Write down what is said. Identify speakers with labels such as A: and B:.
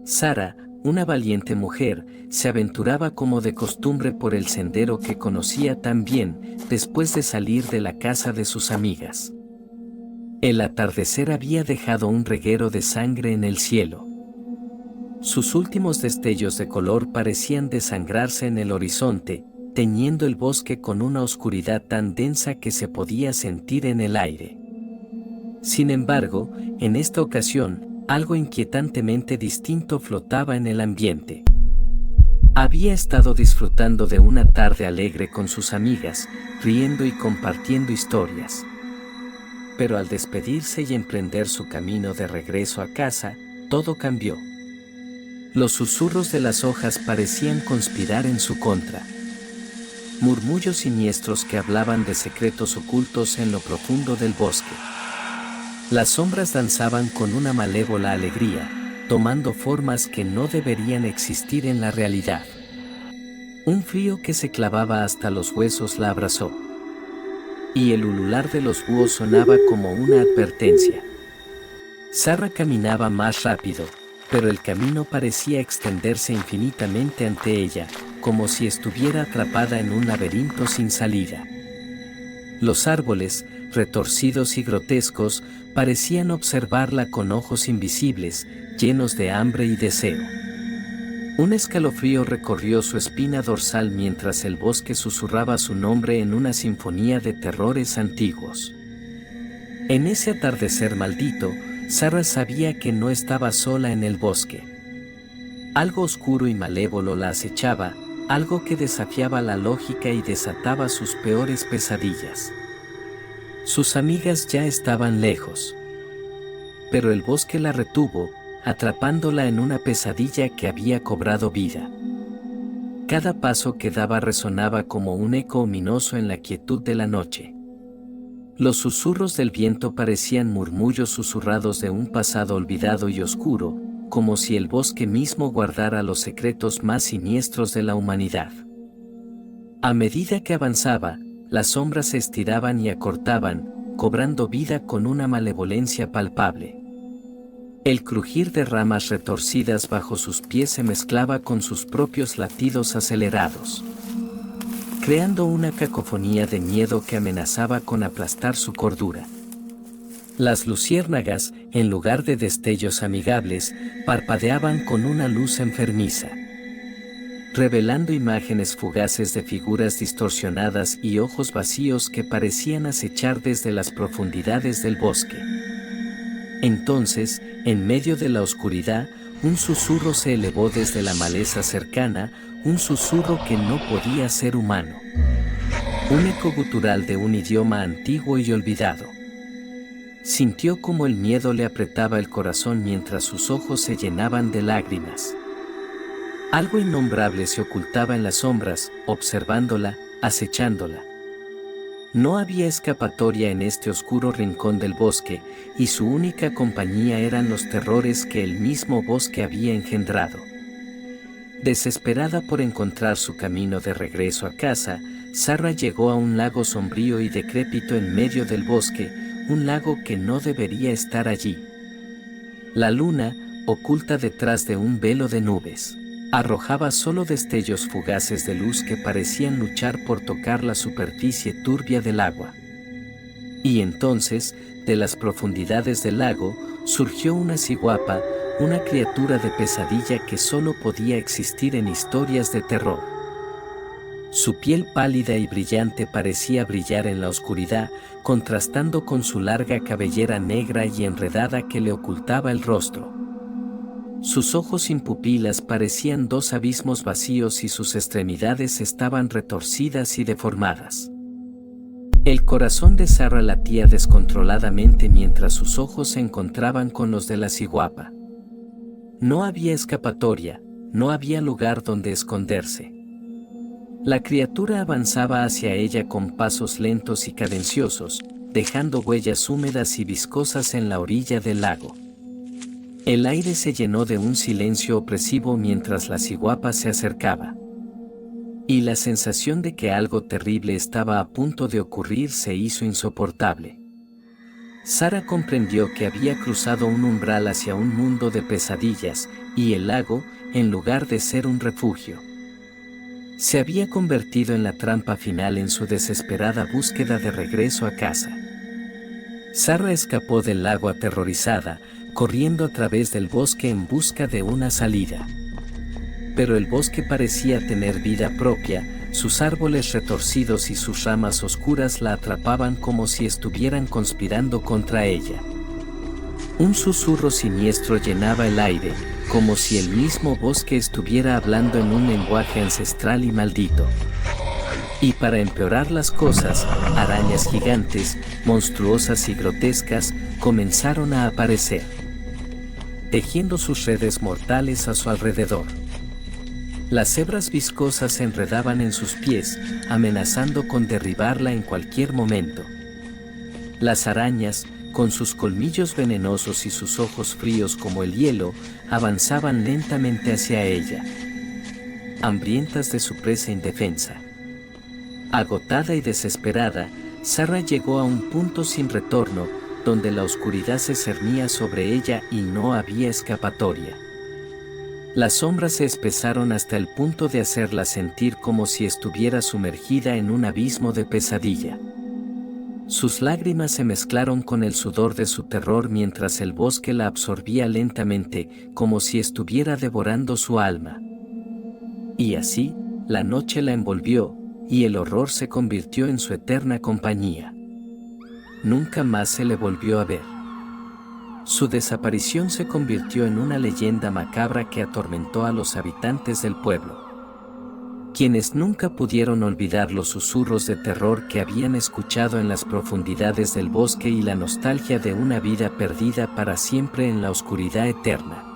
A: Sara, una valiente mujer, se aventuraba como de costumbre por el sendero que conocía tan bien, después de salir de la casa de sus amigas. El atardecer había dejado un reguero de sangre en el cielo. Sus últimos destellos de color parecían desangrarse en el horizonte, teñiendo el bosque con una oscuridad tan densa que se podía sentir en el aire. Sin embargo, en esta ocasión, algo inquietantemente distinto flotaba en el ambiente. Había estado disfrutando de una tarde alegre con sus amigas, riendo y compartiendo historias. Pero al despedirse y emprender su camino de regreso a casa, todo cambió. Los susurros de las hojas parecían conspirar en su contra. Murmullos siniestros que hablaban de secretos ocultos en lo profundo del bosque. Las sombras danzaban con una malévola alegría, tomando formas que no deberían existir en la realidad. Un frío que se clavaba hasta los huesos la abrazó. Y el ulular de los búhos sonaba como una advertencia. Sara caminaba más rápido, pero el camino parecía extenderse infinitamente ante ella, como si estuviera atrapada en un laberinto sin salida. Los árboles, retorcidos y grotescos, parecían observarla con ojos invisibles, llenos de hambre y deseo. Un escalofrío recorrió su espina dorsal mientras el bosque susurraba su nombre en una sinfonía de terrores antiguos. En ese atardecer maldito, Sara sabía que no estaba sola en el bosque. Algo oscuro y malévolo la acechaba, algo que desafiaba la lógica y desataba sus peores pesadillas. Sus amigas ya estaban lejos. Pero el bosque la retuvo, atrapándola en una pesadilla que había cobrado vida. Cada paso que daba resonaba como un eco ominoso en la quietud de la noche. Los susurros del viento parecían murmullos susurrados de un pasado olvidado y oscuro, como si el bosque mismo guardara los secretos más siniestros de la humanidad. A medida que avanzaba, las sombras se estiraban y acortaban, cobrando vida con una malevolencia palpable. El crujir de ramas retorcidas bajo sus pies se mezclaba con sus propios latidos acelerados, creando una cacofonía de miedo que amenazaba con aplastar su cordura. Las luciérnagas, en lugar de destellos amigables, parpadeaban con una luz enfermiza, revelando imágenes fugaces de figuras distorsionadas y ojos vacíos que parecían acechar desde las profundidades del bosque. Entonces, en medio de la oscuridad, un susurro se elevó desde la maleza cercana, un susurro que no podía ser humano. Un eco gutural de un idioma antiguo y olvidado. Sintió como el miedo le apretaba el corazón mientras sus ojos se llenaban de lágrimas. Algo innombrable se ocultaba en las sombras, observándola, acechándola. No había escapatoria en este oscuro rincón del bosque, y su única compañía eran los terrores que el mismo bosque había engendrado. Desesperada por encontrar su camino de regreso a casa, Sara llegó a un lago sombrío y decrépito en medio del bosque, un lago que no debería estar allí. La luna, oculta detrás de un velo de nubes, arrojaba solo destellos fugaces de luz que parecían luchar por tocar la superficie turbia del agua. Y entonces, de las profundidades del lago, surgió una ciguapa, una criatura de pesadilla que solo podía existir en historias de terror. Su piel pálida y brillante parecía brillar en la oscuridad, contrastando con su larga cabellera negra y enredada que le ocultaba el rostro. Sus ojos sin pupilas parecían dos abismos vacíos y sus extremidades estaban retorcidas y deformadas. El corazón de Sara latía descontroladamente mientras sus ojos se encontraban con los de la ciguapa. No había escapatoria, no había lugar donde esconderse. La criatura avanzaba hacia ella con pasos lentos y cadenciosos, dejando huellas húmedas y viscosas en la orilla del lago. El aire se llenó de un silencio opresivo mientras la ciguapa se acercaba. Y la sensación de que algo terrible estaba a punto de ocurrir se hizo insoportable. Sara comprendió que había cruzado un umbral hacia un mundo de pesadillas, y el lago, en lugar de ser un refugio, se había convertido en la trampa final en su desesperada búsqueda de regreso a casa. Sara escapó del lago aterrorizada, corriendo a través del bosque en busca de una salida. Pero el bosque parecía tener vida propia, sus árboles retorcidos y sus ramas oscuras la atrapaban como si estuvieran conspirando contra ella. Un susurro siniestro llenaba el aire, como si el mismo bosque estuviera hablando en un lenguaje ancestral y maldito. Y para empeorar las cosas, arañas gigantes, monstruosas y grotescas, comenzaron a aparecer, tejiendo sus redes mortales a su alrededor. Las hebras viscosas se enredaban en sus pies, amenazando con derribarla en cualquier momento. Las arañas, con sus colmillos venenosos y sus ojos fríos como el hielo, avanzaban lentamente hacia ella, hambrientas de su presa indefensa. Agotada y desesperada, Sara llegó a un punto sin retorno, donde la oscuridad se cernía sobre ella y no había escapatoria. Las sombras se espesaron hasta el punto de hacerla sentir como si estuviera sumergida en un abismo de pesadilla. Sus lágrimas se mezclaron con el sudor de su terror mientras el bosque la absorbía lentamente, como si estuviera devorando su alma. Y así, la noche la envolvió, y el horror se convirtió en su eterna compañía. Nunca más se le volvió a ver. Su desaparición se convirtió en una leyenda macabra que atormentó a los habitantes del pueblo, quienes nunca pudieron olvidar los susurros de terror que habían escuchado en las profundidades del bosque y la nostalgia de una vida perdida para siempre en la oscuridad eterna.